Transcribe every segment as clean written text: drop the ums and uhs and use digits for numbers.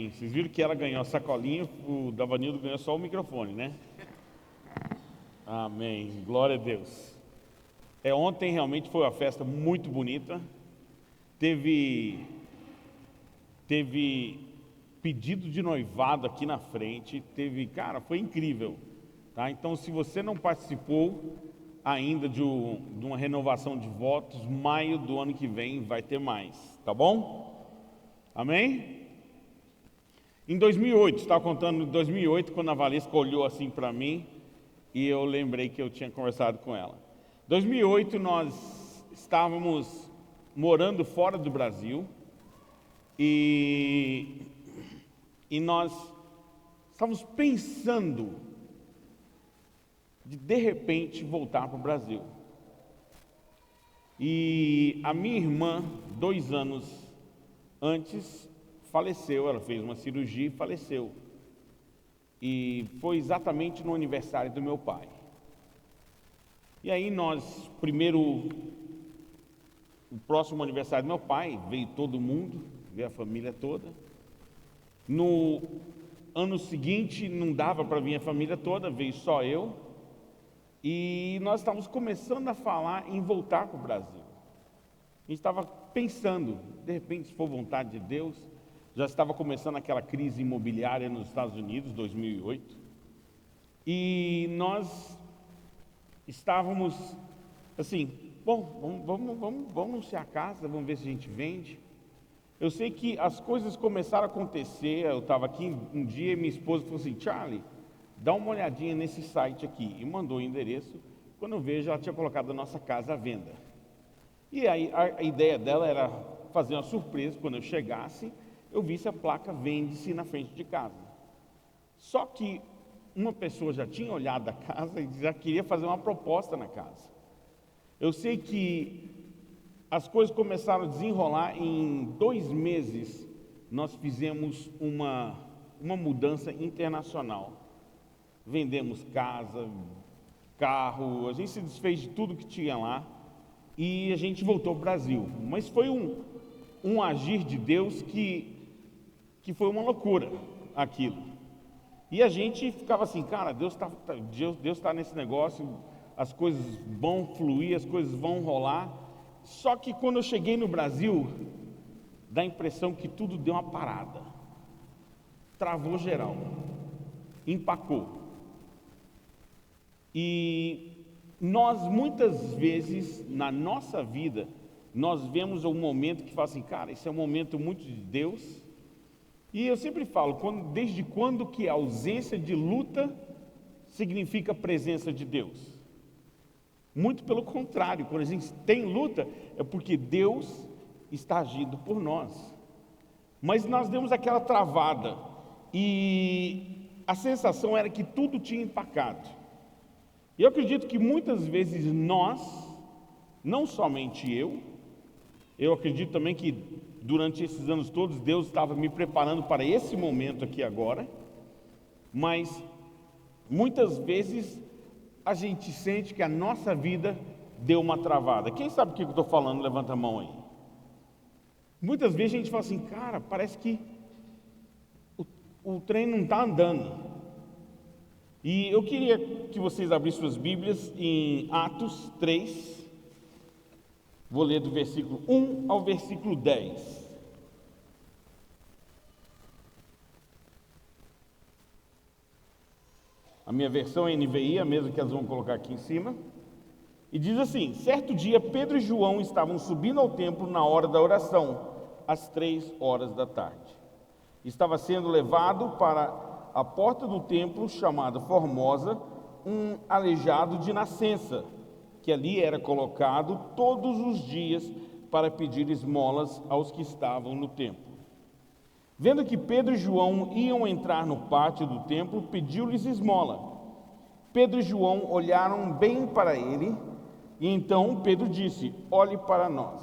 Vocês viram que ela ganhou a sacolinha, o Davanildo ganhou só o microfone, né? Amém, glória a Deus. Ontem realmente foi uma festa muito bonita. Teve pedido de noivado aqui na frente. Cara, foi incrível, tá? Então, se você não participou ainda de uma renovação de votos, maio do ano que vem vai ter mais, tá bom? Amém? Em 2008, estava contando em 2008, quando a Valesca olhou assim para mim, e eu lembrei que eu tinha conversado com ela. Em 2008, nós estávamos morando fora do Brasil, e nós estávamos pensando de repente voltar para o Brasil. E a minha irmã, 2 anos antes, faleceu. Ela fez uma cirurgia e faleceu. E foi exatamente no aniversário do meu pai. E aí o próximo aniversário do meu pai, veio todo mundo, veio a família toda. No ano seguinte não dava para vir a família toda, veio só eu. E nós estávamos começando a falar em voltar para o Brasil. A gente estava pensando, de repente, se for vontade de Deus. Já estava começando aquela crise imobiliária nos Estados Unidos, 2008. E nós estávamos assim, bom, vamos anunciar a casa, vamos ver se a gente vende. Eu sei que as coisas começaram a acontecer. Eu estava aqui um dia e minha esposa falou assim: Charlie, dá uma olhadinha nesse site aqui. E mandou o endereço. Quando eu vejo, ela tinha colocado a nossa casa à venda. E aí a ideia dela era fazer uma surpresa. Quando eu chegasse, eu visse a placa vende-se na frente de casa. Só que uma pessoa já tinha olhado a casa e já queria fazer uma proposta na casa. Eu sei que as coisas começaram a desenrolar. Em 2 meses nós fizemos uma mudança internacional. Vendemos casa, carro, a gente se desfez de tudo que tinha lá e a gente voltou ao Brasil. Mas foi um agir de Deus que foi uma loucura aquilo. E a gente ficava assim, cara, Deus está nesse negócio, as coisas vão fluir, as coisas vão rolar. Só que quando eu cheguei no Brasil, dá a impressão que tudo deu uma parada. Travou geral. Empacou. E nós, muitas vezes, na nossa vida, nós vemos um momento que fala assim, cara, esse é um momento muito de Deus. E eu sempre falo, desde quando que a ausência de luta significa presença de Deus? Muito pelo contrário, quando a gente tem luta, é porque Deus está agindo por nós. Mas nós demos aquela travada, e a sensação era que tudo tinha empacado. E eu acredito que muitas vezes nós, não somente eu acredito também que durante esses anos todos Deus estava me preparando para esse momento aqui agora, mas muitas vezes a gente sente que a nossa vida deu uma travada. Quem sabe o que eu estou falando? Levanta a mão aí. Muitas vezes a gente fala assim, cara, parece que o trem não está andando. E eu queria que vocês abrissem suas Bíblias em Atos 3, vou ler do versículo 1 ao versículo 10. A minha versão é NVI, a mesma que elas vão colocar aqui em cima. E diz assim: certo dia, Pedro e João estavam subindo ao templo na hora da oração, às 3h da tarde. Estava sendo levado para a porta do templo, chamada Formosa, um aleijado de nascença, que ali era colocado todos os dias para pedir esmolas aos que estavam no templo. Vendo que Pedro e João iam entrar no pátio do templo, pediu-lhes esmola. Pedro e João olharam bem para ele, e então Pedro disse: olhe para nós.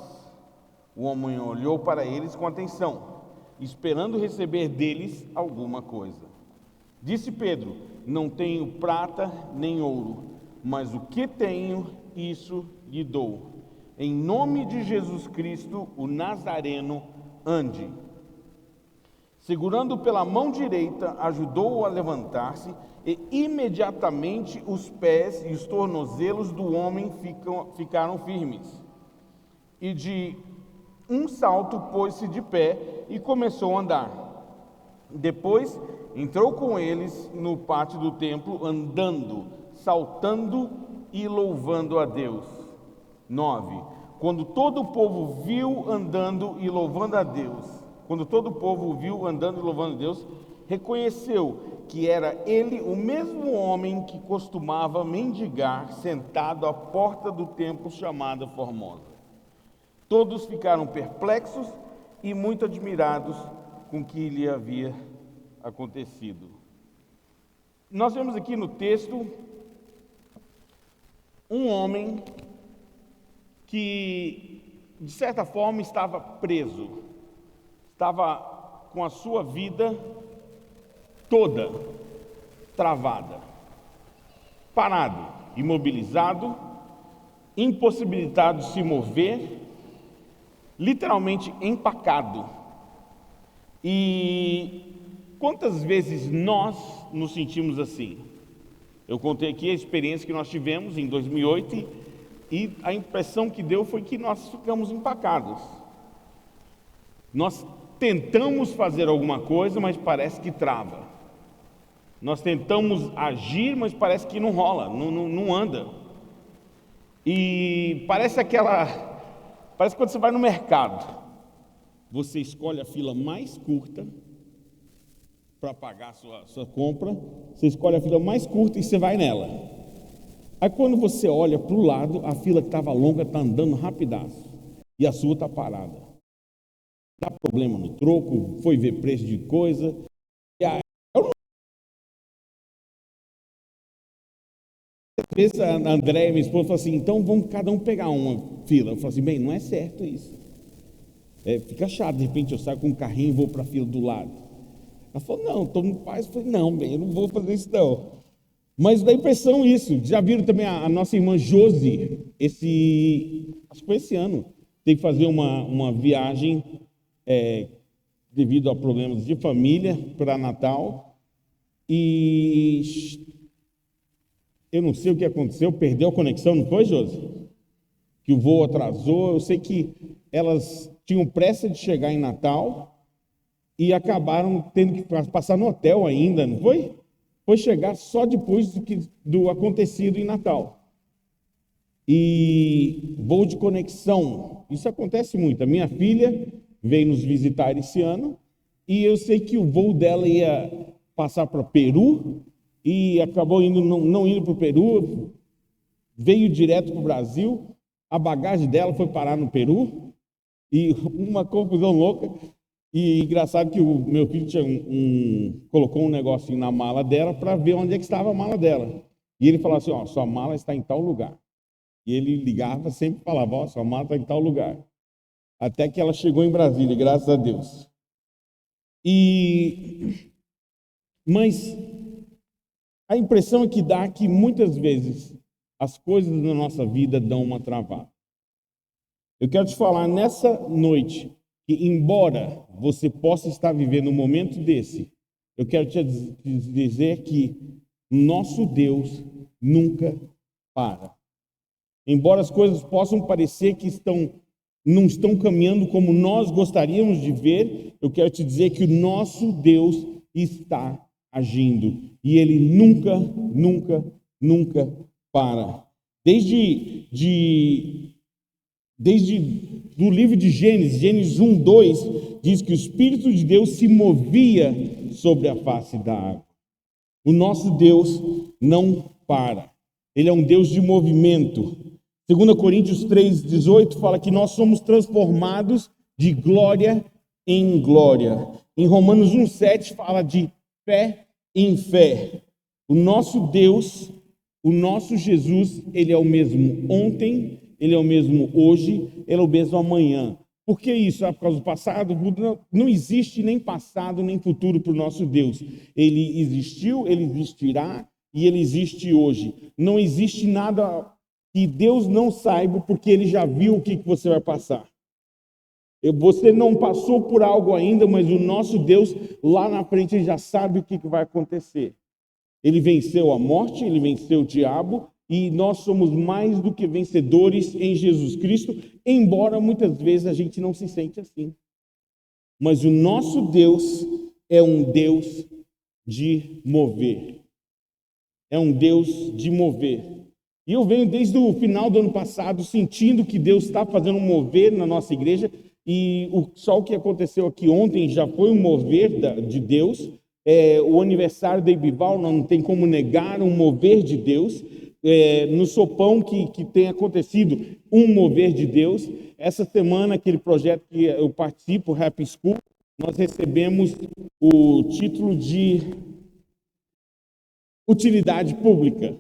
O homem olhou para eles com atenção, esperando receber deles alguma coisa. Disse Pedro: não tenho prata nem ouro, mas o que tenho, isso lhe dou. Em nome de Jesus Cristo, o Nazareno, ande. Segurando pela mão direita, ajudou-o a levantar-se, e imediatamente os pés e os tornozelos do homem ficaram firmes. E de um salto pôs-se de pé e começou a andar. Depois entrou com eles no pátio do templo, andando, saltando e louvando a Deus. 9. Quando todo o povo viu andando e louvando a Deus, reconheceu que era ele o mesmo homem que costumava mendigar sentado à porta do templo chamada Formosa. Todos ficaram perplexos e muito admirados com o que lhe havia acontecido. Nós vemos aqui no texto um homem que, de certa forma, estava preso, estava com a sua vida toda travada, parado, imobilizado, impossibilitado de se mover, literalmente empacado. E quantas vezes nós nos sentimos assim? Eu contei aqui a experiência que nós tivemos em 2008 e a impressão que deu foi que nós ficamos empacados. Nós tentamos fazer alguma coisa, mas parece que trava. Nós tentamos agir, mas parece que não rola, não anda. E parece quando você vai no mercado, você escolhe a fila mais curta para pagar a sua compra, você escolhe a fila mais curta e você vai nela. Aí quando você olha para o lado, a fila que estava longa está andando rapidaço e a sua está parada. Dá problema no troco, foi ver preço de coisa. E aí, a Andréia, minha esposa, falou assim, então vamos cada um pegar uma fila. Eu falei assim, bem, não é certo isso. Fica chato, de repente eu saio com um carrinho e vou para a fila do lado. Ela falou, não, todo mundo faz. Eu falei, não, bem, eu não vou fazer isso não. Mas dá impressão isso. Já viram também a nossa irmã Josi, acho que foi esse ano, teve que fazer uma viagem devido a problemas de família para Natal. E eu não sei o que aconteceu, perdeu a conexão, não foi, Josi? Que o voo atrasou. Eu sei que elas tinham pressa de chegar em Natal e acabaram tendo que passar no hotel ainda, não foi? Foi chegar só depois do acontecido em Natal. E voo de conexão, isso acontece muito. A minha filha veio nos visitar esse ano e eu sei que o voo dela ia passar para Peru e acabou não indo para o Peru, veio direto para o Brasil. A bagagem dela foi parar no Peru e uma confusão louca. E engraçado que o meu filho colocou um negocinho na mala dela para ver onde é que estava a mala dela. E ele falou assim, sua mala está em tal lugar. E ele ligava, sempre falava, sua mala está em tal lugar. Até que ela chegou em Brasília, graças a Deus. Mas a impressão que dá é que muitas vezes as coisas na nossa vida dão uma travada. Eu quero te falar nessa noite que, embora você possa estar vivendo um momento desse, eu quero te dizer que nosso Deus nunca para. Embora as coisas possam parecer que não estão caminhando como nós gostaríamos de ver, eu quero te dizer que o nosso Deus está agindo. E Ele nunca, nunca, nunca para. Desde do livro de Gênesis 1, 2, diz que o Espírito de Deus se movia sobre a face da água. O nosso Deus não para. Ele é um Deus de movimento. 2 Coríntios 3,18 fala que nós somos transformados de glória em glória. Em Romanos 1,7 fala de fé em fé. O nosso Deus, o nosso Jesus, Ele é o mesmo ontem, Ele é o mesmo hoje, Ele é o mesmo amanhã. Por que isso? Por causa do passado? Não existe nem passado nem futuro para o nosso Deus. Ele existiu, Ele existirá e Ele existe hoje. Não existe nada que Deus não saiba, porque Ele já viu o que você vai passar. Você não passou por algo ainda, mas o nosso Deus, lá na frente, ele já sabe o que vai acontecer. Ele venceu a morte, ele venceu o diabo, e nós somos mais do que vencedores em Jesus Cristo, embora muitas vezes a gente não se sente assim. Mas o nosso Deus é um Deus de mover. É um Deus de mover. E eu venho desde o final do ano passado sentindo que Deus está fazendo um mover na nossa igreja, e só o que aconteceu aqui ontem já foi um mover de Deus. O aniversário da Ibival, não tem como negar um mover de Deus. No Sopão que tem acontecido um mover de Deus. Essa semana, aquele projeto que eu participo, Happy School, nós recebemos o título de utilidade pública.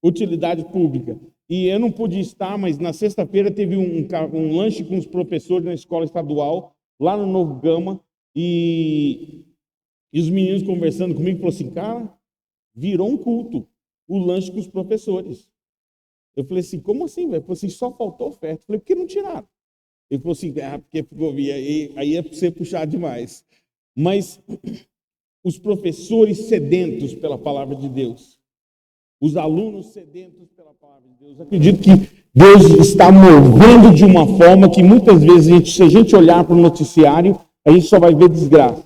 Utilidade pública. E eu não pude estar, mas na sexta-feira teve um lanche com os professores na escola estadual, lá no Novo Gama, e os meninos conversando comigo, falaram assim, cara, virou um culto, o lanche com os professores. Eu falei assim, como assim, velho? Ele falou assim, só faltou oferta. Eu falei, por que não tiraram? Ele falou assim, porque ficou, aí é para você puxar demais. Mas os professores sedentos pela palavra de Deus, os alunos sedentos pela palavra de Deus, acredito que Deus está movendo de uma forma que muitas vezes, se a gente olhar para o noticiário, a gente só vai ver desgraça,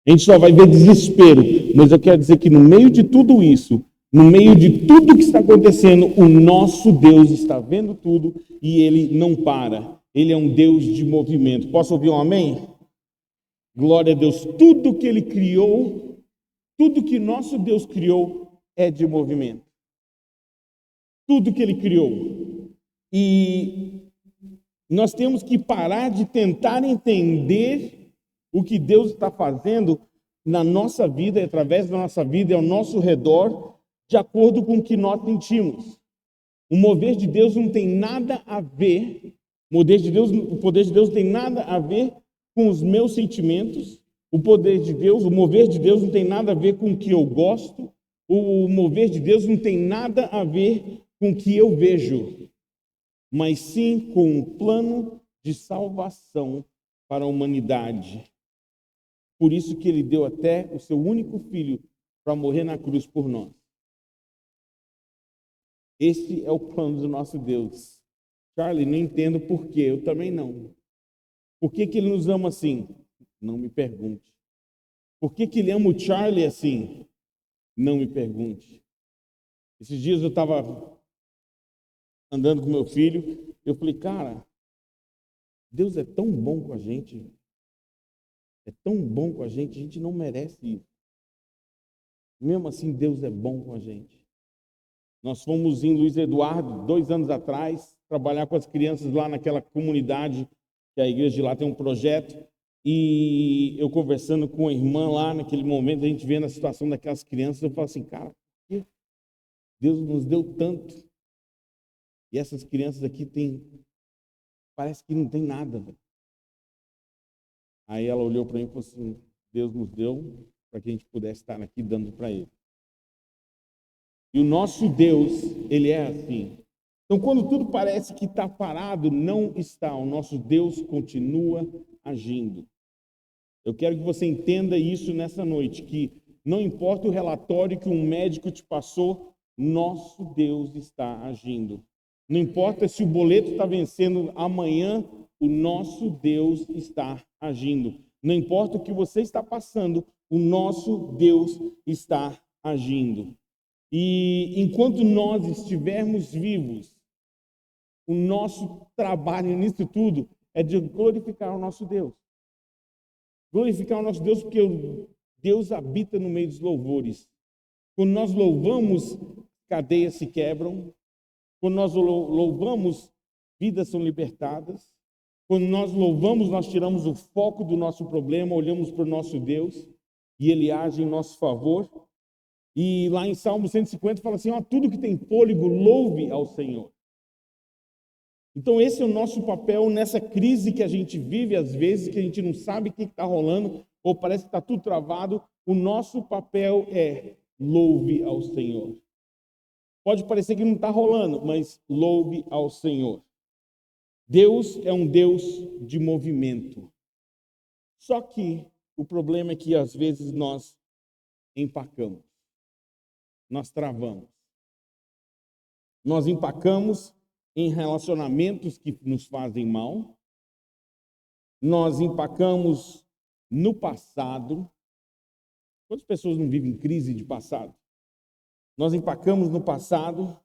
a gente só vai ver desespero. Mas eu quero dizer que no meio de tudo isso, no meio de tudo que está acontecendo, o nosso Deus está vendo tudo e Ele não para. Ele é um Deus de movimento. Posso ouvir um amém? Glória a Deus. Tudo que Ele criou, tudo que nosso Deus criou é de movimento. Tudo que Ele criou. E nós temos que parar de tentar entender o que Deus está fazendo na nossa vida, através da nossa vida, ao nosso redor, de acordo com o que nós sentimos. O mover de Deus não tem nada a ver, o poder de Deus não tem nada a ver com os meus sentimentos. O poder de Deus, o mover de Deus não tem nada a ver com o que eu gosto. O mover de Deus não tem nada a ver com o que eu vejo, mas sim com um plano de salvação para a humanidade. Por isso que Ele deu até o seu único filho para morrer na cruz por nós. Esse é o plano do nosso Deus. Charlie, não entendo por quê, eu também não. Por que Ele nos ama assim? Não me pergunte. Por que Ele ama o Charlie assim? Não me pergunte. Esses dias eu estava andando com meu filho, eu falei, cara, Deus é tão bom com a gente. É tão bom com a gente não merece isso. Mesmo assim, Deus é bom com a gente. Nós fomos em Luiz Eduardo, 2 anos atrás, trabalhar com as crianças lá naquela comunidade, que a igreja de lá tem um projeto, e eu conversando com a irmã lá, naquele momento, a gente vendo a situação daquelas crianças, eu falo assim, cara, Deus nos deu tanto, e essas crianças aqui parece que não tem nada, velho. Aí ela olhou para mim e falou assim, Deus nos deu para que a gente pudesse estar aqui dando para Ele. E o nosso Deus, Ele é assim. Então, quando tudo parece que está parado, não está. O nosso Deus continua agindo. Eu quero que você entenda isso nessa noite, que não importa o relatório que um médico te passou, nosso Deus está agindo. Não importa se o boleto está vencendo amanhã, o nosso Deus está agindo. Não importa o que você está passando, o nosso Deus está agindo. E enquanto nós estivermos vivos, o nosso trabalho nisso tudo é de glorificar o nosso Deus. Glorificar o nosso Deus porque Deus habita no meio dos louvores. Quando nós louvamos, cadeias se quebram. Quando nós louvamos, vidas são libertadas. Quando nós louvamos, nós tiramos o foco do nosso problema, olhamos para o nosso Deus e Ele age em nosso favor. E lá em Salmo 150 fala assim, ó, tudo que tem fôlego, louve ao Senhor. Então esse é o nosso papel nessa crise que a gente vive, às vezes, que a gente não sabe o que está rolando, ou parece que está tudo travado. O nosso papel é louve ao Senhor. Pode parecer que não está rolando, mas louve ao Senhor. Deus é um Deus de movimento. Só que o problema é que às vezes nós empacamos, nós travamos. Nós empacamos em relacionamentos que nos fazem mal, nós empacamos no passado. Quantas pessoas não vivem crise de passado? Nós empacamos no passado.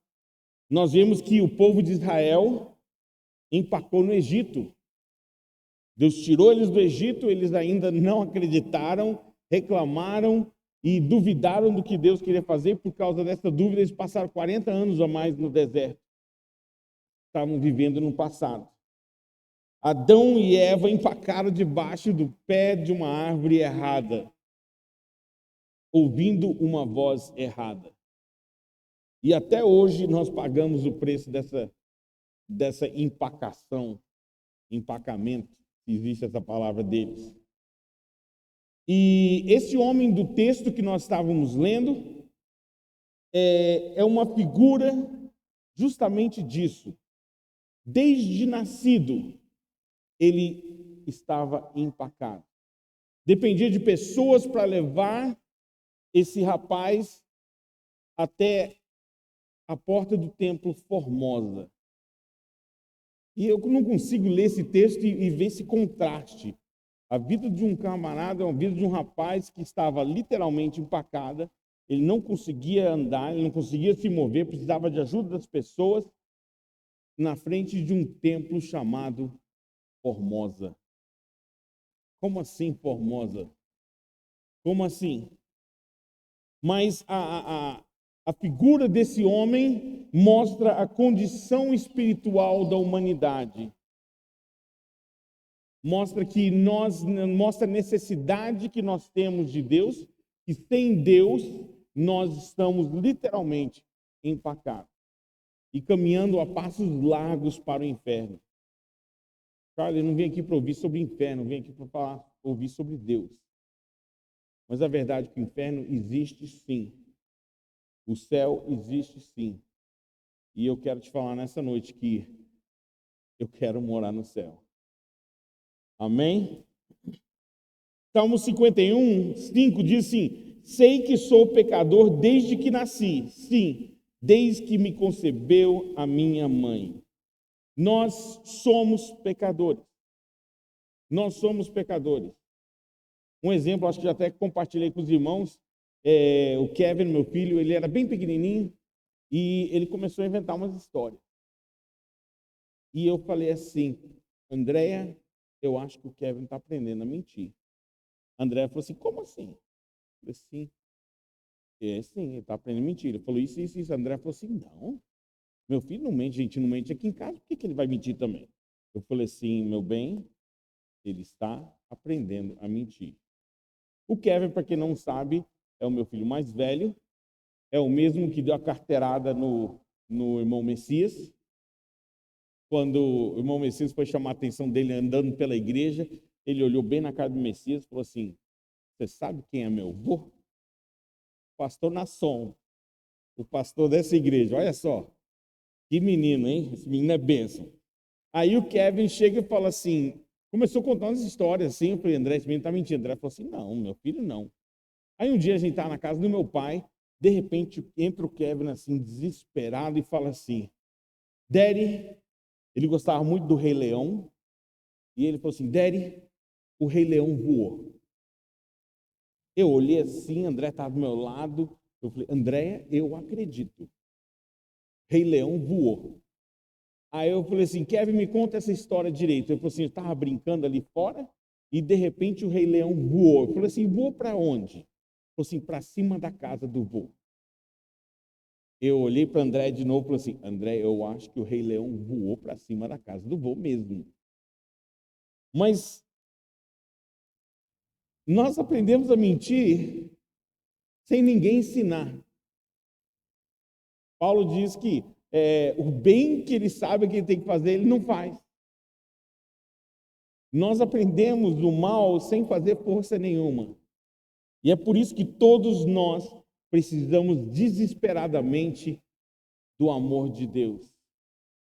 Nós vemos que o povo de Israel empacou no Egito. Deus tirou eles do Egito, eles ainda não acreditaram, reclamaram e duvidaram do que Deus queria fazer. Por causa dessa dúvida, eles passaram 40 anos a mais no deserto. Estavam vivendo no passado. Adão e Eva empacaram debaixo do pé de uma árvore errada, ouvindo uma voz errada. E até hoje nós pagamos o preço dessa empacação, empacamento, se existe essa palavra deles. E esse homem do texto que nós estávamos lendo é uma figura justamente disso. Desde nascido, ele estava empacado. Dependia de pessoas para levar esse rapaz até a porta do templo Formosa. E eu não consigo ler esse texto e ver esse contraste. A vida de um camarada é uma vida de um rapaz que estava literalmente empacada, ele não conseguia andar, ele não conseguia se mover, precisava de ajuda das pessoas, na frente de um templo chamado Formosa. Como assim Formosa? Como assim? Mas a figura desse homem mostra a condição espiritual da humanidade. Mostra a necessidade que nós temos de Deus, e sem Deus nós estamos literalmente empacados e caminhando a passos largos para o inferno. Cara, eu não vim aqui para ouvir sobre o inferno, eu vim aqui para ouvir sobre Deus. Mas a verdade é que o inferno existe sim. O céu existe sim. E eu quero te falar nessa noite que eu quero morar no céu. Amém? Salmo 51, 5 diz assim: sei que sou pecador desde que nasci. Sim, desde que me concebeu a minha mãe. Nós somos pecadores. Nós somos pecadores. Um exemplo, acho que já até compartilhei com os irmãos, o Kevin, meu filho, ele era bem pequenininho e ele começou a inventar umas histórias. E eu falei assim: Andréia, eu acho que o Kevin está aprendendo a mentir. A Andréia falou assim: como assim? Eu falei assim: sim, ele está aprendendo a mentir. Ele falou isso. A Andréia falou assim: não, meu filho não mente, a gente não mente aqui em casa, por que ele vai mentir também? Eu falei assim: meu bem, ele está aprendendo a mentir. O Kevin, para quem não sabe, é o meu filho mais velho, é o mesmo que deu a carteirada no irmão Messias. Quando o irmão Messias foi chamar a atenção dele andando pela igreja, ele olhou bem na cara do Messias e falou assim: você sabe quem é meu avô? Pastor Nasson, o pastor dessa igreja. Olha só, que menino, hein? Esse menino é bênção. Aí o Kevin chega e fala assim, começou a contar umas histórias assim. Eu falei: André, esse menino está mentindo. André falou assim: não, meu filho não. Aí um dia a gente está na casa do meu pai, de repente entra o Kevin assim, desesperado, e fala assim: Daddy, ele gostava muito do Rei Leão, e ele falou assim: Daddy, o Rei Leão voou. Eu olhei assim, André estava do meu lado, eu falei: André, eu acredito. Rei Leão voou. Aí eu falei assim: Kevin, me conta essa história direito. Eu falei assim: eu estava brincando ali fora e de repente o Rei Leão voou. Eu falei assim: voou para onde? Ele falou assim: para cima da casa do vô. Eu olhei para André de novo e falei assim: André, eu acho que o Rei Leão voou para cima da casa do vô mesmo. Mas nós aprendemos a mentir sem ninguém ensinar. Paulo diz que o bem que ele sabe que ele tem que fazer, ele não faz. Nós aprendemos o mal sem fazer força nenhuma. E é por isso que todos nós precisamos desesperadamente do amor de Deus.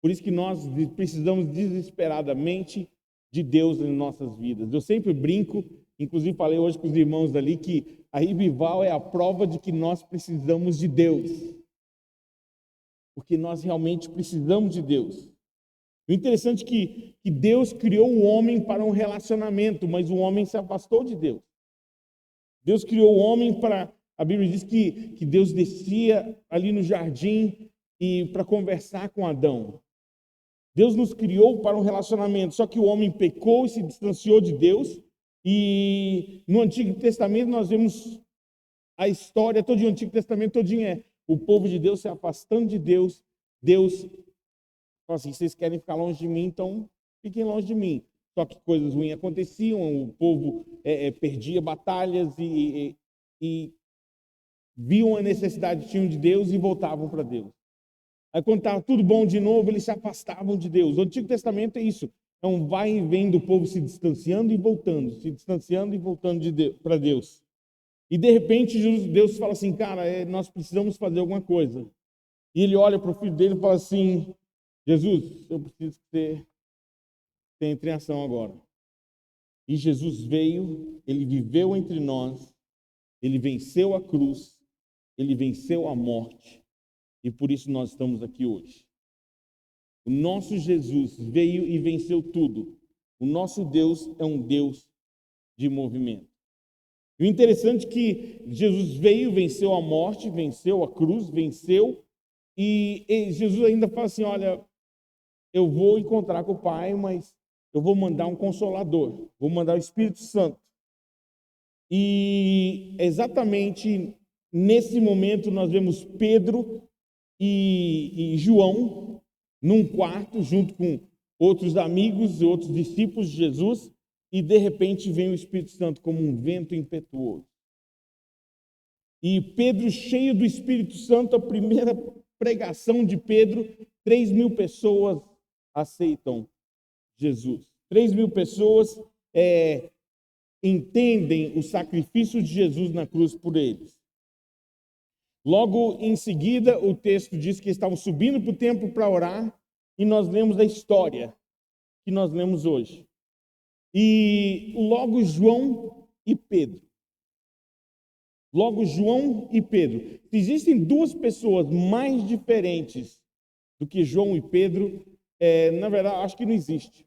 Por isso que nós precisamos desesperadamente de Deus em nossas vidas. Eu sempre brinco, inclusive falei hoje com os irmãos ali, que a Ribival é a prova de que nós precisamos de Deus. Porque nós realmente precisamos de Deus. O interessante é que Deus criou o homem para um relacionamento, mas o homem se afastou de Deus. Deus criou o homem para... A Bíblia diz que Deus descia ali no jardim e para conversar com Adão. Deus nos criou para um relacionamento, só que o homem pecou e se distanciou de Deus. E no Antigo Testamento nós vemos a história, todo o Antigo Testamento todinho é o povo de Deus se afastando de Deus. Deus fala assim, vocês querem ficar longe de mim, então fiquem longe de mim. Só que coisas ruins aconteciam, o povo perdia batalhas e viam a necessidade que tinham de Deus e voltavam para Deus. Aí quando estava tudo bom de novo, eles se afastavam de Deus. O Antigo Testamento é isso. É um vai e vem do povo se distanciando e voltando, se distanciando e voltando para Deus. E de repente Deus fala assim, cara, nós precisamos fazer alguma coisa. E ele olha para o filho dele e fala assim, Jesus, eu preciso que você entre em ação agora. E Jesus veio, ele viveu entre nós, ele venceu a cruz, ele venceu a morte. E por isso nós estamos aqui hoje. O nosso Jesus veio e venceu tudo. O nosso Deus é um Deus de movimento. E o interessante é que Jesus veio, venceu a morte, venceu a cruz, venceu. E Jesus ainda fala assim, olha, eu vou encontrar com o Pai, mas eu vou mandar um Consolador. Vou mandar o Espírito Santo. E exatamente nesse momento nós vemos Pedro e João num quarto junto com outros amigos e outros discípulos de Jesus e de repente vem o Espírito Santo como um vento impetuoso. E Pedro, cheio do Espírito Santo, a primeira pregação de Pedro, 3.000 pessoas aceitam Jesus. 3.000 pessoas entendem o sacrifício de Jesus na cruz por eles. Logo em seguida, o texto diz que estavam subindo para o templo para orar, e nós lemos a história que nós lemos hoje. E logo João e Pedro. Logo João e Pedro. Existem duas pessoas mais diferentes do que João e Pedro, na verdade, acho que não existe.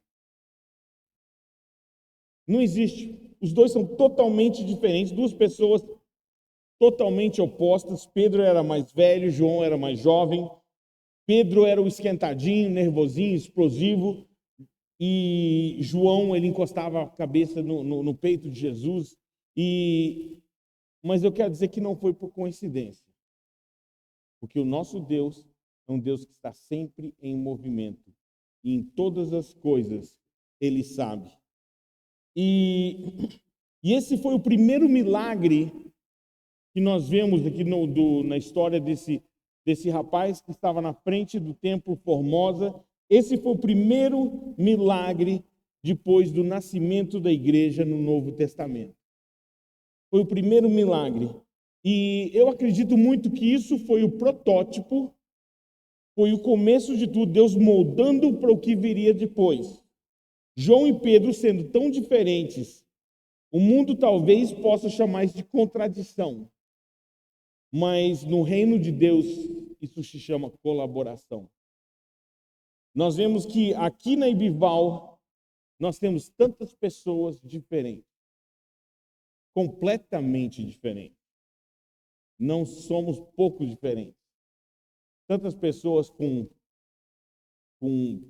Não existe. Os dois são totalmente diferentes, duas pessoas totalmente opostas. Pedro era mais velho, João era mais jovem. Pedro era o esquentadinho, nervosinho, explosivo. E João, ele encostava a cabeça no peito de Jesus. Mas eu quero dizer que não foi por coincidência. Porque o nosso Deus é um Deus que está sempre em movimento. E em todas as coisas, Ele sabe. E esse foi o primeiro milagre que nós vemos aqui na história desse rapaz que estava na frente do templo Formosa. Esse foi o primeiro milagre depois do nascimento da igreja no Novo Testamento. Foi o primeiro milagre. E eu acredito muito que isso foi o protótipo, foi o começo de tudo, Deus moldando para o que viria depois. João e Pedro sendo tão diferentes, o mundo talvez possa chamar isso de contradição. Mas no reino de Deus, isso se chama colaboração. Nós vemos que aqui na Ibival, nós temos tantas pessoas diferentes. Completamente diferentes. Não somos pouco diferentes. Tantas pessoas com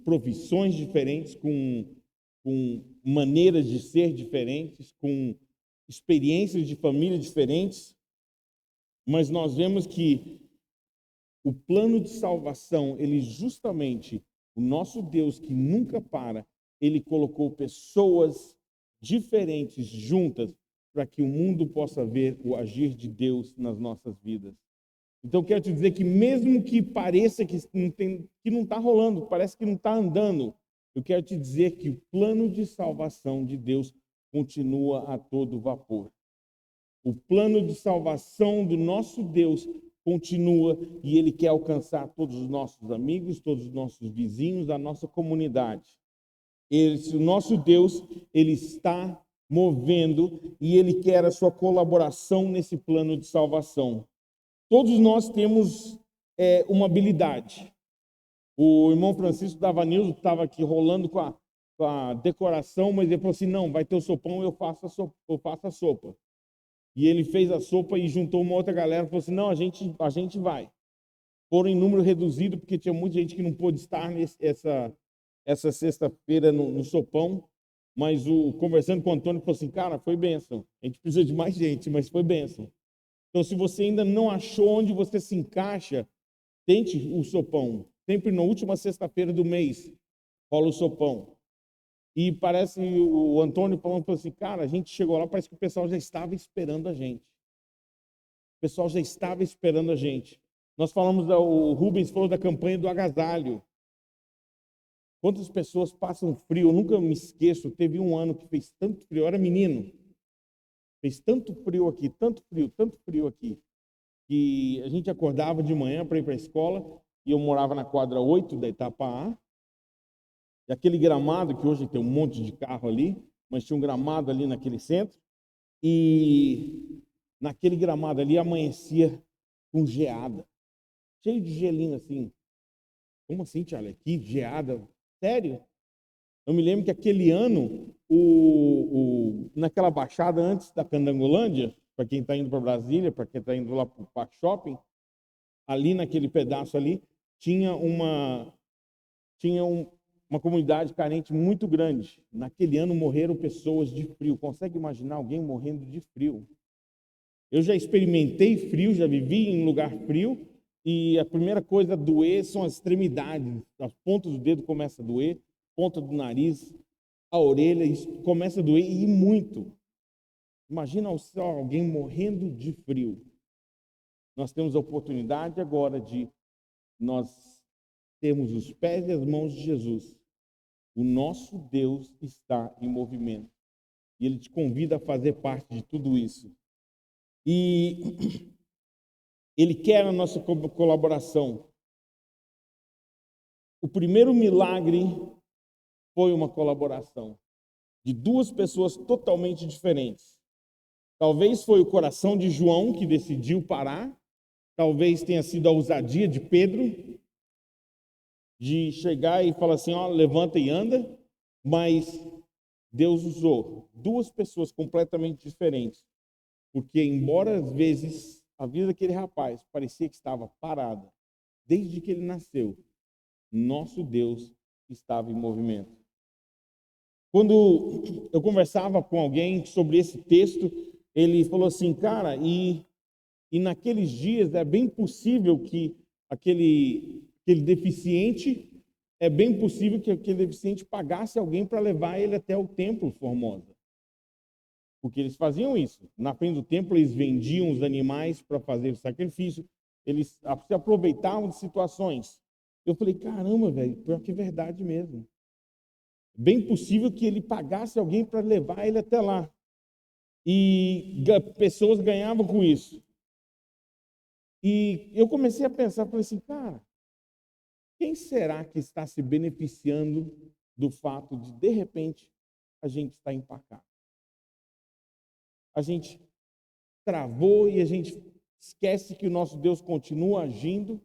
profissões diferentes, com maneiras de ser diferentes, com experiências de família diferentes. Mas nós vemos que o plano de salvação, ele justamente, o nosso Deus que nunca para, ele colocou pessoas diferentes juntas para que o mundo possa ver o agir de Deus nas nossas vidas. Então, quero te dizer que mesmo que pareça que não está rolando, parece que não está andando, eu quero te dizer que o plano de salvação de Deus continua a todo vapor. O plano de salvação do nosso Deus continua e Ele quer alcançar todos os nossos amigos, todos os nossos vizinhos, a nossa comunidade. O nosso Deus, Ele está movendo e Ele quer a sua colaboração nesse plano de salvação. Todos nós temos uma habilidade. O irmão Francisco Davanildo estava aqui rolando com a decoração, mas ele falou assim, não, vai ter o sopão, eu faço a sopa. E ele fez a sopa e juntou uma outra galera e falou assim, não, a gente vai. Foram em número reduzido, porque tinha muita gente que não pôde estar essa sexta-feira no sopão, mas conversando com o Antônio, falou assim, cara, foi bênção. A gente precisa de mais gente, mas foi bênção. Então, se você ainda não achou onde você se encaixa, tente o sopão. Sempre na última sexta-feira do mês, rola o sopão. E parece, o Antônio falou assim, cara, a gente chegou lá, parece que o pessoal já estava esperando a gente. O pessoal já estava esperando a gente. Nós falamos, o Rubens falou da campanha do agasalho. Quantas pessoas passam frio? Eu nunca me esqueço, teve um ano que fez tanto frio, eu era menino. Fez tanto frio aqui, tanto frio aqui, que a gente acordava de manhã para ir para a escola, e eu morava na quadra 8 da etapa A, e aquele gramado, que hoje tem um monte de carro ali, mas tinha um gramado ali naquele centro, e naquele gramado ali amanhecia com geada, cheio de gelinho assim. Como assim, Thiago? Aqui, geada? Sério? Eu me lembro que aquele ano, naquela baixada antes da Candangolândia, para quem está indo para Brasília, para quem está indo lá para o Parque Shopping, ali naquele pedaço ali, tinha uma comunidade carente muito grande. Naquele ano morreram pessoas de frio. Consegue imaginar alguém morrendo de frio? Eu já experimentei frio, já vivi em lugar frio, e a primeira coisa a doer são as extremidades. As pontas do dedo começam a doer, ponta do nariz, a orelha, isso começa a doer e muito. Imagina alguém morrendo de frio. Nós temos a oportunidade agora de nós termos os pés e as mãos de Jesus. O nosso Deus está em movimento. E Ele te convida a fazer parte de tudo isso. E Ele quer a nossa colaboração. O primeiro milagre foi uma colaboração de duas pessoas totalmente diferentes. Talvez foi o coração de João que decidiu parar. Talvez tenha sido a ousadia de Pedro de chegar e falar assim, ó, levanta e anda. Mas Deus usou duas pessoas completamente diferentes. Porque, embora às vezes a vida daquele rapaz parecia que estava parada, desde que ele nasceu, nosso Deus estava em movimento. Quando eu conversava com alguém sobre esse texto, ele falou assim, cara, e naqueles dias é bem possível que aquele deficiente, é bem possível que aquele deficiente pagasse alguém para levar ele até o templo Formosa. Porque eles faziam isso. Na frente do templo, eles vendiam os animais para fazer o sacrifício. Eles se aproveitavam de situações. Eu falei, caramba, velho, pior que é verdade mesmo. Bem possível que ele pagasse alguém para levar ele até lá. E pessoas ganhavam com isso. E eu comecei a pensar, falei assim, cara, quem será que está se beneficiando do fato de repente, a gente está empacado? A gente travou e a gente esquece que o nosso Deus continua agindo.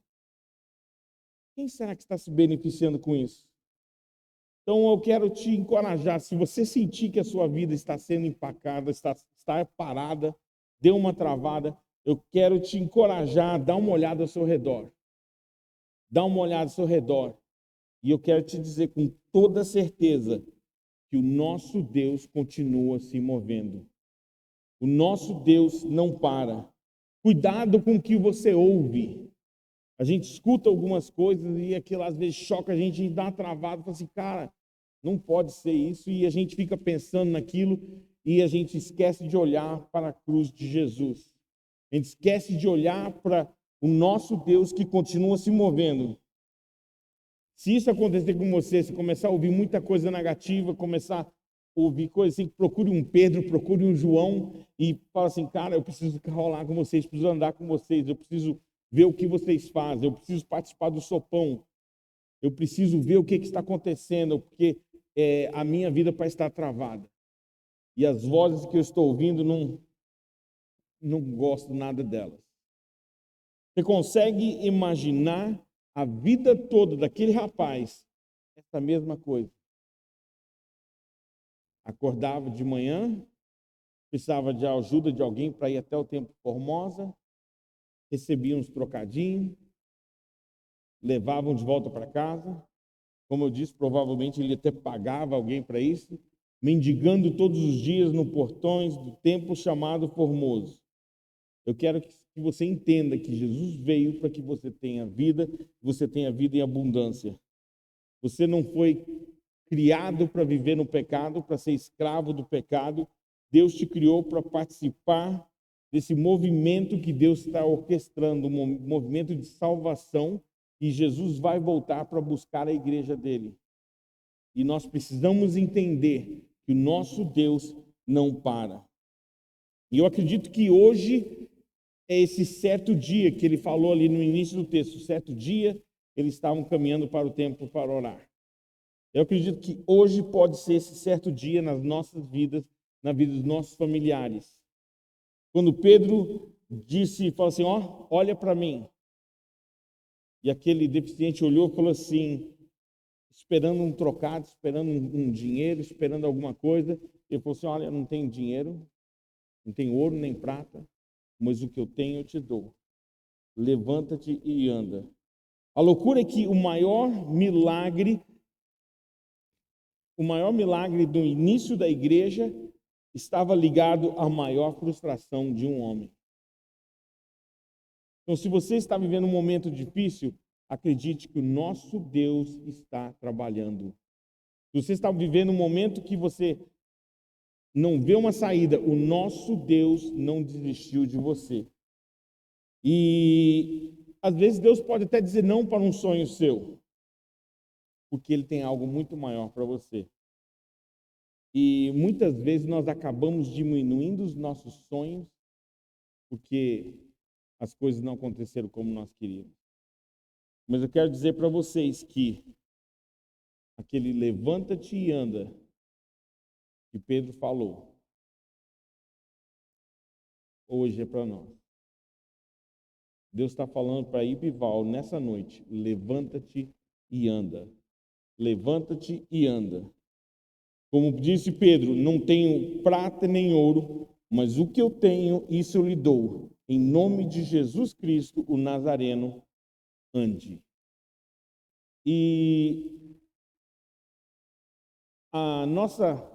Quem será que está se beneficiando com isso? Então eu quero te encorajar, se você sentir que a sua vida está sendo empacada, está parada, deu uma travada, eu quero te encorajar a dar uma olhada ao seu redor. Dá uma olhada ao seu redor. E eu quero te dizer com toda certeza que o nosso Deus continua se movendo. O nosso Deus não para. Cuidado com o que você ouve. A gente escuta algumas coisas e aquilo às vezes choca a gente dá uma travada, fala assim, cara, não pode ser isso, e a gente fica pensando naquilo e a gente esquece de olhar para a cruz de Jesus. A gente esquece de olhar para o nosso Deus que continua se movendo. Se isso acontecer com você, se começar a ouvir muita coisa negativa, começar a ouvir coisas assim, procure um Pedro, procure um João e fala assim, cara, eu preciso rolar com vocês, preciso andar com vocês, eu preciso ver o que vocês fazem, eu preciso participar do sopão, eu preciso ver o que está acontecendo, porque a minha vida parece estar travada. E as vozes que eu estou ouvindo, não gosto nada delas. Você consegue imaginar a vida toda daquele rapaz, essa mesma coisa? Acordava de manhã, precisava de ajuda de alguém para ir até o Templo Formosa, recebia uns trocadinhos, levavam de volta para casa. Como eu disse, provavelmente ele até pagava alguém para isso, mendigando todos os dias no portões do templo chamado Formoso. Eu quero que você entenda que Jesus veio para que você tenha vida em abundância. Você não foi criado para viver no pecado, para ser escravo do pecado. Deus te criou para participar desse movimento que Deus está orquestrando, um movimento de salvação, e Jesus vai voltar para buscar a igreja dele. E nós precisamos entender que o nosso Deus não para. E eu acredito que hoje é esse certo dia que ele falou ali no início do texto. Certo dia, eles estavam caminhando para o templo para orar. Eu acredito que hoje pode ser esse certo dia nas nossas vidas, na vida dos nossos familiares. Quando Pedro falou assim, olha para mim. E aquele deficiente olhou e falou assim, esperando um trocado, esperando um dinheiro, esperando alguma coisa. Ele falou assim, olha, não tenho dinheiro, não tenho ouro nem prata, mas o que eu tenho eu te dou. Levanta-te e anda. A loucura é que o maior milagre do início da igreja estava ligado à maior frustração de um homem. Então, se você está vivendo um momento difícil, acredite que o nosso Deus está trabalhando. Se você está vivendo um momento que você não vê uma saída, o nosso Deus não desistiu de você. E às vezes Deus pode até dizer não para um sonho seu, porque Ele tem algo muito maior para você. E muitas vezes nós acabamos diminuindo os nossos sonhos porque as coisas não aconteceram como nós queríamos. Mas eu quero dizer para vocês que aquele levanta-te e anda que Pedro falou, hoje é para nós. Deus está falando para Ibival nessa noite, levanta-te e anda. Levanta-te e anda. Como disse Pedro, não tenho prata nem ouro, mas o que eu tenho, isso eu lhe dou. Em nome de Jesus Cristo, o Nazareno, ande. E a nossa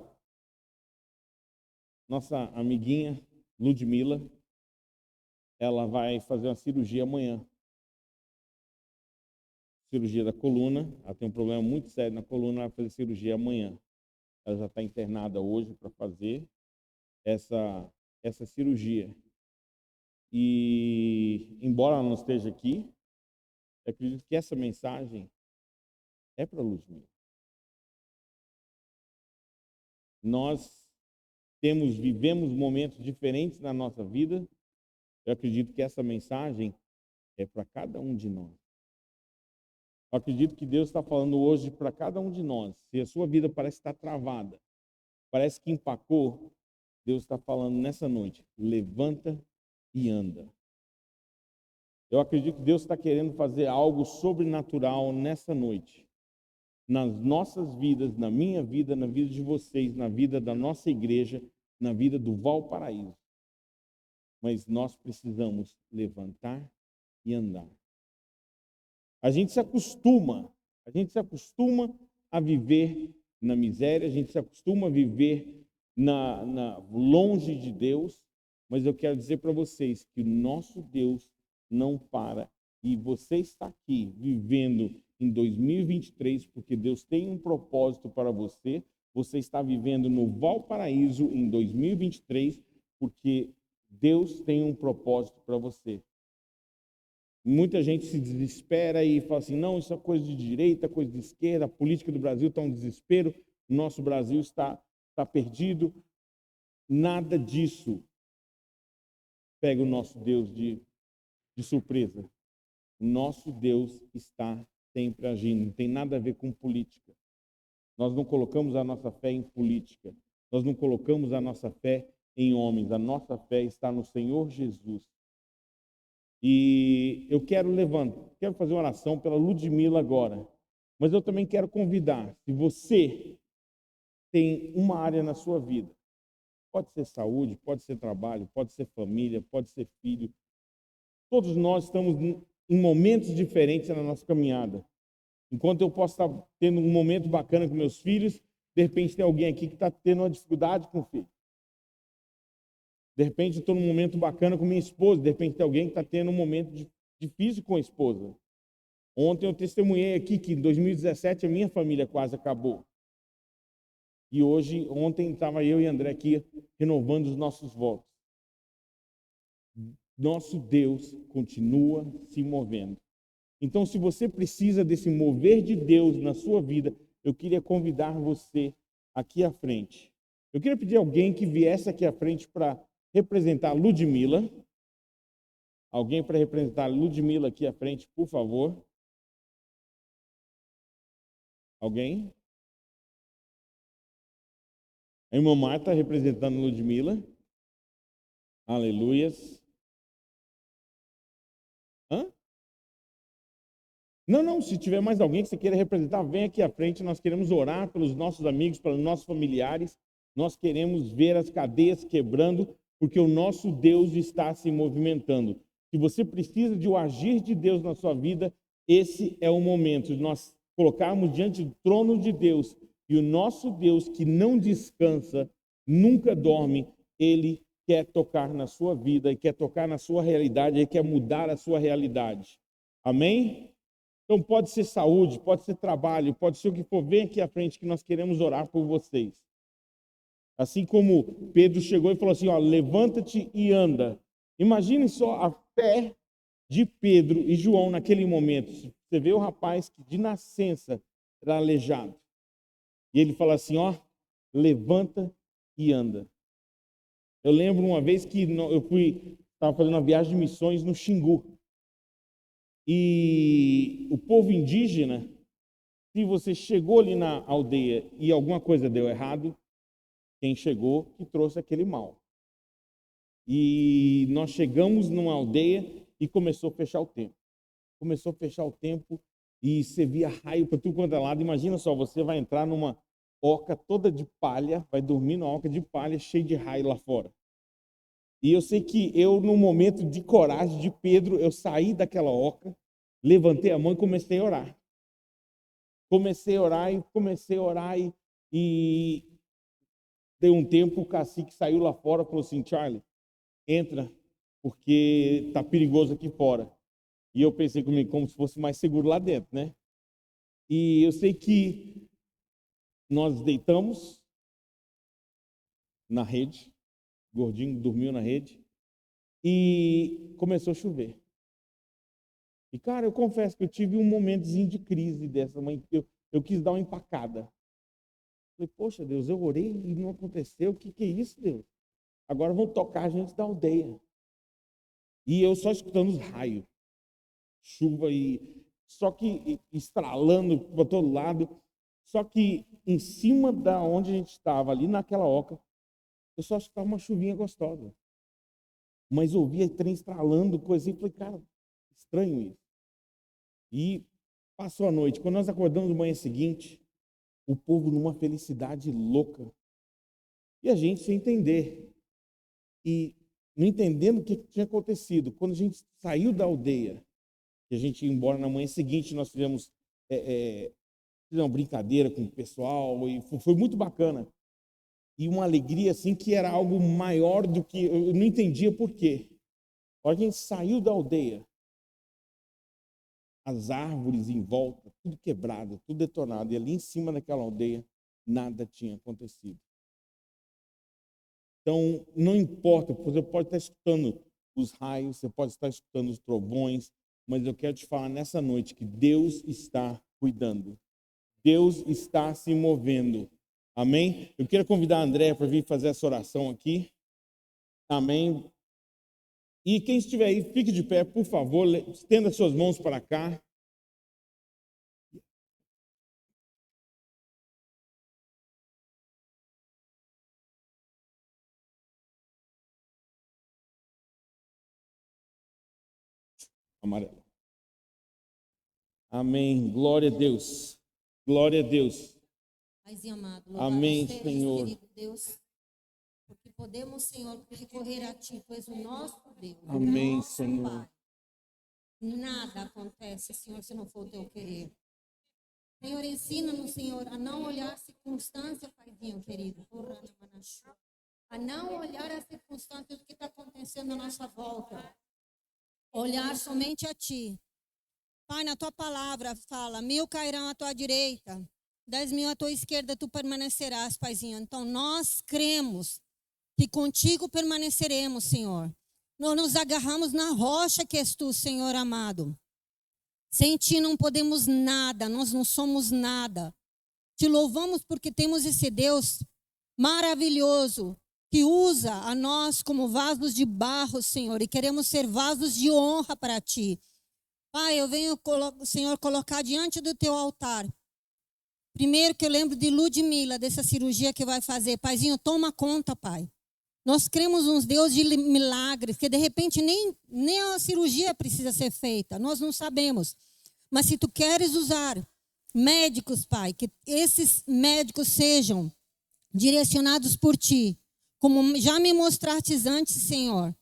amiguinha Ludmila, ela vai fazer uma cirurgia amanhã. Cirurgia da coluna, ela tem um problema muito sério na coluna, ela vai fazer cirurgia amanhã. Ela já está internada hoje para fazer essa cirurgia. E, embora ela não esteja aqui, eu acredito que essa mensagem é para a Ludmila. Nós vivemos momentos diferentes na nossa vida. Eu acredito que essa mensagem é para cada um de nós. Eu acredito que Deus está falando hoje para cada um de nós. Se a sua vida parece estar travada, parece que empacou, Deus está falando nessa noite, levanta e anda. Eu acredito que Deus está querendo fazer algo sobrenatural nessa noite. Nas nossas vidas, na minha vida, na vida de vocês, na vida da nossa igreja, na vida do Valparaíso. Mas nós precisamos levantar e andar. A gente se acostuma a viver na miséria, a gente se acostuma a viver longe de Deus, mas eu quero dizer para vocês que o nosso Deus não para. E você está aqui vivendo em 2023 porque Deus tem um propósito para você. Você está vivendo no Valparaíso em 2023 porque Deus tem um propósito para você. Muita gente se desespera e fala assim, não, isso é coisa de direita, coisa de esquerda, a política do Brasil está um desespero, o nosso Brasil está perdido. Nada disso pega o nosso Deus de surpresa. O nosso Deus está sempre agindo. Não tem nada a ver com política. Nós não colocamos a nossa fé em política. Nós não colocamos a nossa fé em homens. A nossa fé está no Senhor Jesus. E eu quero fazer uma oração pela Ludmila agora. Mas eu também quero convidar, se você tem uma área na sua vida, pode ser saúde, pode ser trabalho, pode ser família, pode ser filho. Todos nós estamos em momentos diferentes na nossa caminhada. Enquanto eu posso estar tendo um momento bacana com meus filhos, de repente tem alguém aqui que está tendo uma dificuldade com o filho. De repente eu estou num momento bacana com minha esposa, de repente tem alguém que está tendo um momento difícil com a esposa. Ontem eu testemunhei aqui que em 2017 a minha família quase acabou. E ontem estava eu e André aqui renovando os nossos votos. Nosso Deus continua se movendo. Então, se você precisa desse mover de Deus na sua vida, eu queria convidar você aqui à frente. Eu queria pedir alguém que viesse aqui à frente para representar a Ludmila. Alguém para representar a Ludmila aqui à frente, por favor. Alguém? A irmã Marta representando a Ludmila. Aleluias. Hã? Não, se tiver mais alguém que você queira representar, vem aqui à frente. Nós queremos orar pelos nossos amigos, pelos nossos familiares. Nós queremos ver as cadeias quebrando, porque o nosso Deus está se movimentando. Se você precisa de um agir de Deus na sua vida, esse é o momento de nós colocarmos diante do trono de Deus. E o nosso Deus, que não descansa, nunca dorme, Ele quer tocar na sua vida, e quer tocar na sua realidade, Ele quer mudar a sua realidade. Amém? Então pode ser saúde, pode ser trabalho, pode ser o que for. Vem aqui à frente que nós queremos orar por vocês. Assim como Pedro chegou e falou assim, ó, levanta-te e anda. Imagine só a fé de Pedro e João naquele momento. Você vê o rapaz que de nascença era aleijado. E ele fala assim, ó, levanta e anda. Eu lembro uma vez que eu estava fazendo uma viagem de missões no Xingu. E o povo indígena, se você chegou ali na aldeia e alguma coisa deu errado, quem chegou que trouxe aquele mal. E nós chegamos numa aldeia e começou a fechar o tempo. Começou a fechar o tempo e você via raio para tudo quanto é lado. Imagina só, você vai entrar numa oca toda de palha, vai dormir numa oca de palha cheia de raio lá fora. E eu sei que eu, no momento de coragem de Pedro, eu saí daquela oca, levantei a mão e comecei a orar. Comecei a orar e deu um tempo, o cacique saiu lá fora e falou assim, Charlie, entra, porque tá perigoso aqui fora. E eu pensei comigo, como se fosse mais seguro lá dentro, né? E eu sei que nós deitamos na rede, o gordinho dormiu na rede, e começou a chover. E, cara, eu confesso que eu tive um momentozinho de crise dessa, mãe, eu quis dar uma empacada. Falei, poxa, Deus, eu orei e não aconteceu, o que é isso, Deus? Agora vão tocar a gente da aldeia. E eu só escutando os raios, chuva só que estralando para todo lado. Só que em cima da onde a gente estava, ali naquela oca, eu só escutava uma chuvinha gostosa. Mas ouvia trem estralando, coisa assim, falei, cara, estranho isso. E passou a noite. Quando nós acordamos no manhã seguinte, o povo numa felicidade louca. E a gente sem entender. E não entendendo o que tinha acontecido. Quando a gente saiu da aldeia, que a gente ia embora na manhã seguinte, nós fizemos uma brincadeira com o pessoal, e foi muito bacana. E uma alegria assim que era algo maior do que... Eu não entendia por quê. A hora que a gente saiu da aldeia, as árvores em volta, tudo quebrado, tudo detonado, e ali em cima daquela aldeia, nada tinha acontecido. Então, não importa, você pode estar escutando os raios, você pode estar escutando os trovões, mas eu quero te falar nessa noite que Deus está cuidando. Deus está se movendo. Amém? Eu quero convidar a André para vir fazer essa oração aqui. Amém? E quem estiver aí, fique de pé, por favor, estenda suas mãos para cá. Amarelo. Amém. Glória a Deus. Glória a Deus. Paizinho amado, Amém, sejas, Senhor. querido Deus, porque podemos, Senhor, recorrer a Ti, tu és o nosso Deus, Amém, nosso Senhor. Pai. Nada acontece, Senhor, se não for o Teu querer. Senhor, ensina-nos, Senhor, a não olhar a circunstância, Paizinho querido, a não olhar as circunstâncias do que está acontecendo à nossa volta. Olhar somente a Ti. Pai, na Tua palavra fala, 1000 cairão à Tua direita, 10.000 à Tua esquerda, Tu permanecerás, Paizinho. Então, nós cremos que contigo permaneceremos, Senhor. Nós nos agarramos na rocha que és Tu, Senhor amado. Sem Ti não podemos nada, nós não somos nada. Te louvamos porque temos esse Deus maravilhoso, que usa a nós como vasos de barro, Senhor, e queremos ser vasos de honra para Ti. Pai, eu venho, Senhor, colocar diante do Teu altar. Primeiro que eu lembro de Ludmila, dessa cirurgia que vai fazer. Paizinho, toma conta, Pai. Nós cremos uns Deus de milagres, que de repente nem a cirurgia precisa ser feita. Nós não sabemos. Mas se Tu queres usar médicos, Pai, que esses médicos sejam direcionados por Ti. Como já me mostrastes antes, Senhor.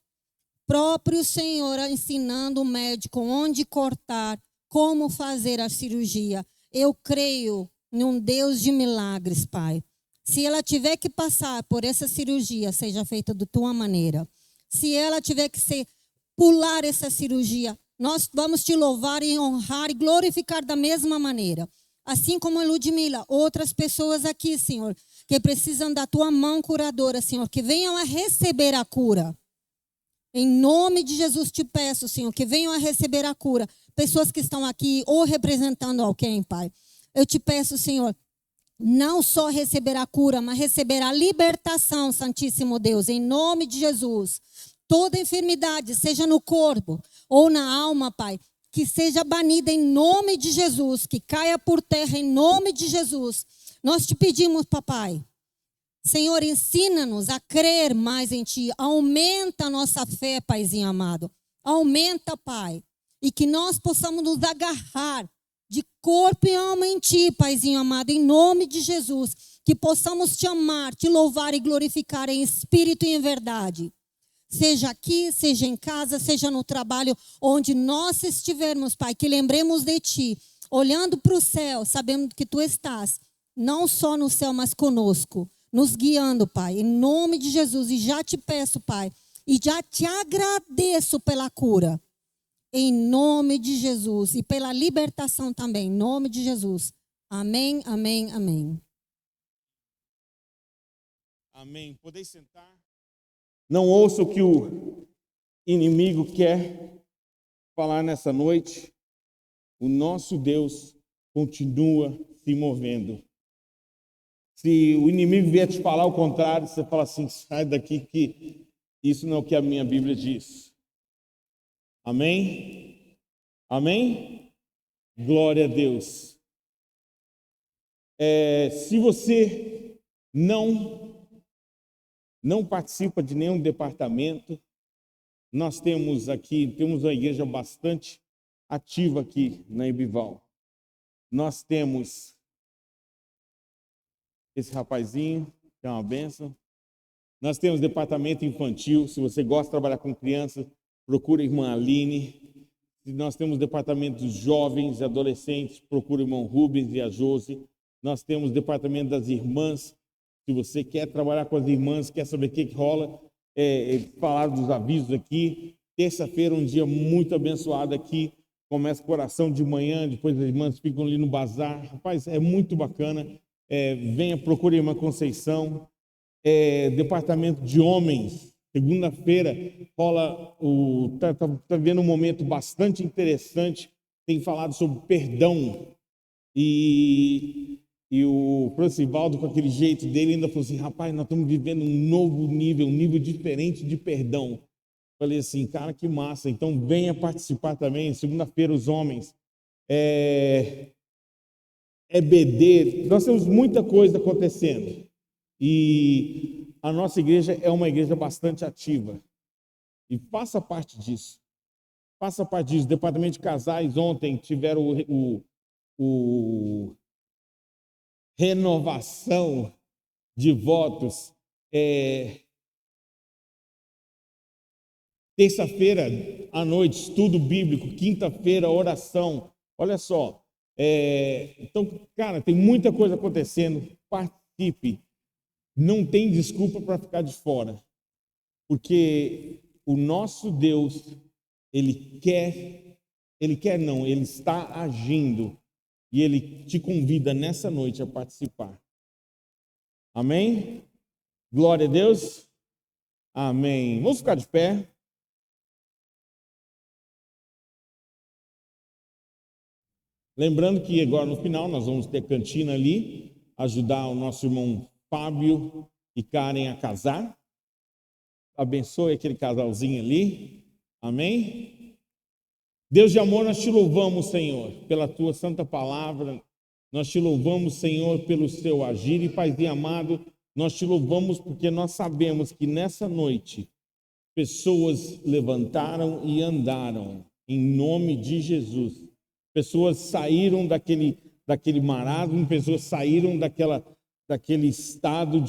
Próprio Senhor ensinando o médico onde cortar, como fazer a cirurgia. Eu creio num Deus de milagres, Pai. Se ela tiver que passar por essa cirurgia, seja feita da Tua maneira. Se ela tiver que pular essa cirurgia, nós vamos Te louvar e honrar e glorificar da mesma maneira. Assim como a Ludmila, outras pessoas aqui, Senhor, que precisam da Tua mão curadora, Senhor, que venham a receber a cura. Em nome de Jesus te peço, Senhor, que venham a receber a cura. Pessoas que estão aqui ou representando alguém, Pai. Eu te peço, Senhor, não só receber a cura, mas receber a libertação, Santíssimo Deus, em nome de Jesus. Toda enfermidade, seja no corpo ou na alma, Pai, que seja banida em nome de Jesus, que caia por terra em nome de Jesus. Nós te pedimos, papai, Senhor, ensina-nos a crer mais em Ti. Aumenta a nossa fé, Paizinho amado. Aumenta, Pai. E que nós possamos nos agarrar de corpo e alma em Ti, Paizinho amado, em nome de Jesus. Que possamos Te amar, Te louvar e glorificar em espírito e em verdade. Seja aqui, seja em casa, seja no trabalho, onde nós estivermos, Pai, que lembremos de Ti. Olhando para o céu, sabendo que Tu estás, não só no céu, mas conosco. Nos guiando, Pai, em nome de Jesus. E já te peço, Pai, e já te agradeço pela cura. Em nome de Jesus. E pela libertação também, em nome de Jesus. Amém, amém, amém. Amém. Podeis sentar. Não ouça o que o inimigo quer falar nessa noite. O nosso Deus continua se movendo. Se o inimigo vier te falar o contrário, você fala assim, sai daqui que isso não é o que a minha Bíblia diz. Amém? Amém? Glória a Deus. Se você não participa de nenhum departamento, nós temos uma igreja bastante ativa aqui na Ibival. Nós temos esse rapazinho, que é uma bênção. Nós temos departamento infantil. Se você gosta de trabalhar com crianças, procura a irmã Aline. Nós temos departamento dos jovens e adolescentes, procura o irmão Rubens e a Josi. Nós temos departamento das irmãs. Se você quer trabalhar com as irmãs, quer saber o que rola, falaram dos avisos aqui. Terça-feira, um dia muito abençoado aqui. Começa com oração de manhã, depois as irmãs ficam ali no bazar. Rapaz, é muito bacana. Venha, procure a irmã Conceição. Departamento de homens, segunda-feira rola tá vendo um momento bastante interessante, tem falado sobre perdão, e o Francivaldo, com aquele jeito dele, ainda falou assim, rapaz, nós estamos vivendo um novo nível, um nível diferente de perdão. Falei assim, cara, que massa. Então venha participar também. Segunda-feira, os homens. EBD. Nós temos muita coisa acontecendo. E a nossa igreja é uma igreja bastante ativa. E faça parte disso. Faça parte disso. Departamento de Casais, ontem tiveram o renovação de votos. Terça-feira à noite, estudo bíblico. Quinta-feira, oração. Olha só. Então, cara, tem muita coisa acontecendo. Participe. Não tem desculpa para ficar de fora. Porque o nosso Deus, Ele está agindo. E Ele te convida nessa noite a participar. Amém? Glória a Deus. Amém. Vamos ficar de pé. Lembrando que agora no final nós vamos ter cantina ali, ajudar o nosso irmão Fábio e Karen a casar. Abençoe aquele casalzinho ali. Amém? Deus de amor, nós te louvamos, Senhor, pela tua santa palavra. Nós te louvamos, Senhor, pelo seu agir. E, Paizinho amado, nós te louvamos porque nós sabemos que nessa noite pessoas levantaram e andaram em nome de Jesus. Pessoas saíram daquele marasmo, pessoas saíram daquele estado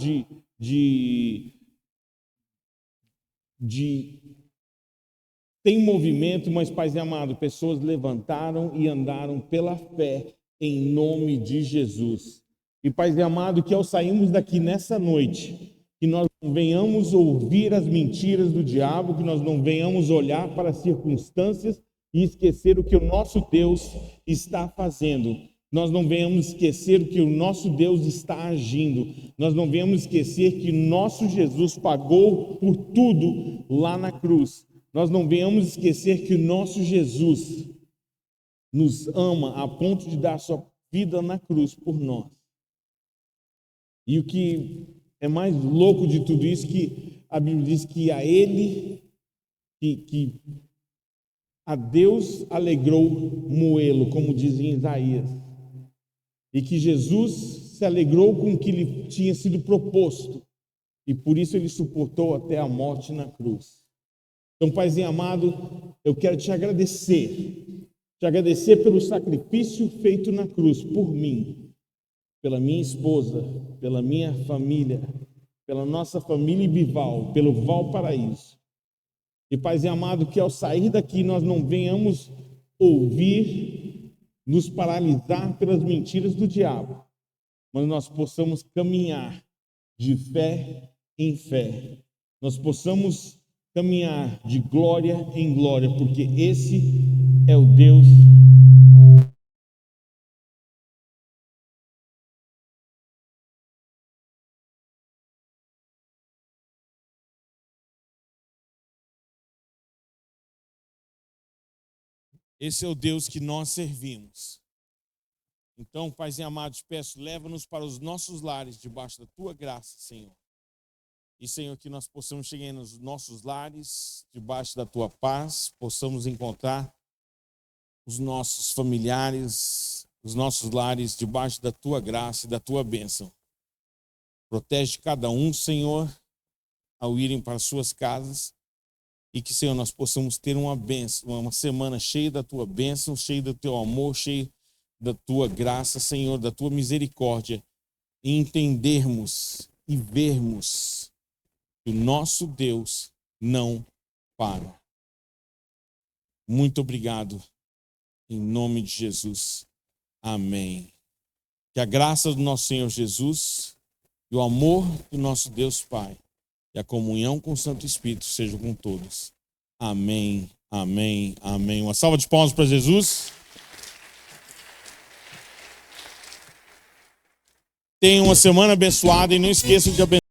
tem movimento, mas, Pai amado, pessoas levantaram e andaram pela fé em nome de Jesus. E, Pai amado, que ao sairmos daqui nessa noite, que nós não venhamos ouvir as mentiras do diabo, que nós não venhamos olhar para as circunstâncias e esquecer o que o nosso Deus está fazendo. Nós não venhamos esquecer o que o nosso Deus está agindo. Nós não venhamos esquecer que nosso Jesus pagou por tudo lá na cruz. Nós não venhamos esquecer que o nosso Jesus nos ama a ponto de dar sua vida na cruz por nós. E o que é mais louco de tudo isso, que a Bíblia diz que a Ele, que a Deus alegrou moê-lo, como diz em Isaías. E que Jesus se alegrou com o que lhe tinha sido proposto. E por isso ele suportou até a morte na cruz. Então, Paizinho amado, eu quero te agradecer. Te agradecer pelo sacrifício feito na cruz por mim, pela minha esposa, pela minha família, pela nossa família Bival, pelo Valparaíso. E, Paizinho amado, que ao sair daqui nós não venhamos ouvir, nos paralisar pelas mentiras do diabo, mas nós possamos caminhar de fé em fé. Nós possamos caminhar de glória em glória, porque esse é o Deus. Esse é o Deus que nós servimos. Então, Paizinho amado, te peço, leva-nos para os nossos lares, debaixo da tua graça, Senhor. E, Senhor, que nós possamos chegar nos nossos lares, debaixo da tua paz, possamos encontrar os nossos familiares, os nossos lares, debaixo da tua graça e da tua bênção. Protege cada um, Senhor, ao irem para suas casas. E que, Senhor, nós possamos ter uma bênção, uma semana cheia da tua bênção, cheia do teu amor, cheia da tua graça, Senhor, da tua misericórdia. E entendermos e vermos que o nosso Deus não para. Muito obrigado. Em nome de Jesus. Amém. Que a graça do nosso Senhor Jesus e o amor do nosso Deus Pai e a comunhão com o Santo Espírito sejam com todos. Amém, amém, amém. Uma salva de palmas para Jesus. Tenham uma semana abençoada e não esqueçam de abençoar.